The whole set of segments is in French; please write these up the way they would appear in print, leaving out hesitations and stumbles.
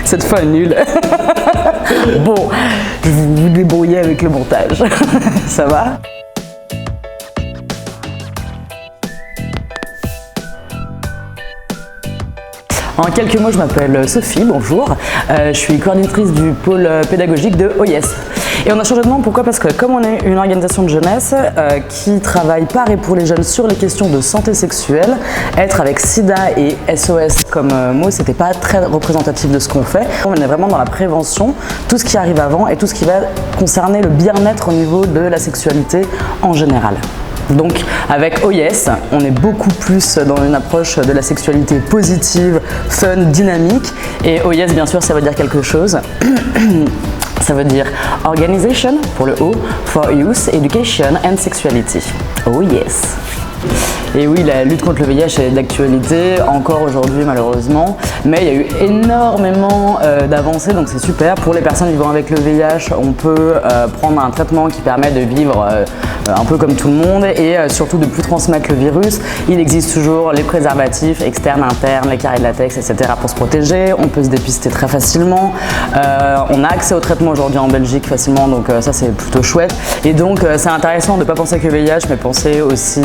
Cette fois nulle. Bon, je vais vous débrouiller avec le montage. Ça va? En quelques mots, je m'appelle Sophie, bonjour. Je suis coordinatrice du pôle pédagogique de OIS. Et on a changé de nom, pourquoi? Parce que comme on est une organisation de jeunesse qui travaille par et pour les jeunes sur les questions de santé sexuelle, être avec SIDA et SOS comme mot, c'était pas très représentatif de ce qu'on fait. On est vraiment dans la prévention, tout ce qui arrive avant et tout ce qui va concerner le bien-être au niveau de la sexualité en général. Donc avec OIS, on est beaucoup plus dans une approche de la sexualité positive, fun, dynamique. Et OIS, bien sûr, ça veut dire quelque chose. Ça veut dire Organization, pour le O, for Youth, Education and Sexuality. Oh yes! Et oui, la lutte contre le VIH est d'actualité, encore aujourd'hui malheureusement, mais il y a eu énormément d'avancées, donc c'est super. Pour les personnes vivant avec le VIH, on peut prendre un traitement qui permet de vivre un peu comme tout le monde et surtout de ne plus transmettre le virus. Il existe toujours les préservatifs externes, internes, les carrés de latex, etc. pour se protéger. On peut se dépister très facilement. On a accès au traitement aujourd'hui en Belgique facilement, donc ça c'est plutôt chouette. Et donc c'est intéressant de ne pas penser que VIH, mais penser aussi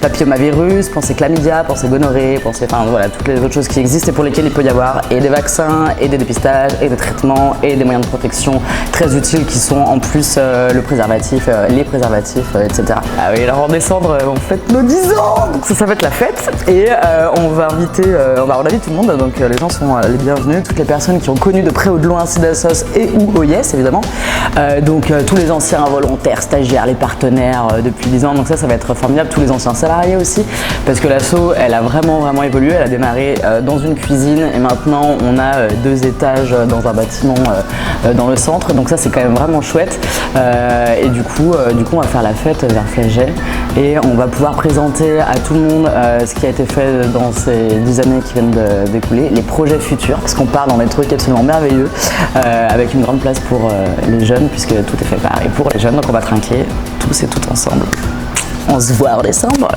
papillomavirus, penser chlamydia, penser gonorrhée, penser voilà, toutes les autres choses qui existent et pour lesquelles il peut y avoir et des vaccins, et des dépistages, et des traitements, et des moyens de protection très utiles qui sont en plus le préservatif, les préservatifs, etc. Ah oui, alors en décembre, on fête nos 10 ans, donc ça va être la fête et on invite tout le monde, donc les gens sont les bienvenus, toutes les personnes qui ont connu de près ou de loin SIDA, SOS et ou OIS évidemment, donc tous les anciens volontaires, stagiaires, les partenaires depuis 10 ans, donc ça va être formidable, tous les anciens salariés aussi, parce que l'asso elle a vraiment évolué, elle a démarré dans une cuisine et maintenant on a 2 étages dans un bâtiment dans le centre, donc ça c'est quand même vraiment chouette et du coup on va faire la fête vers Flagey et on va pouvoir présenter à tout le monde ce qui a été fait dans ces 10 années qui viennent d'écouler, les projets futurs, parce qu'on part dans des trucs absolument merveilleux avec une grande place pour les jeunes puisque tout est fait par et pour les jeunes, donc on va trinquer tous et toutes ensemble. On se voit en décembre.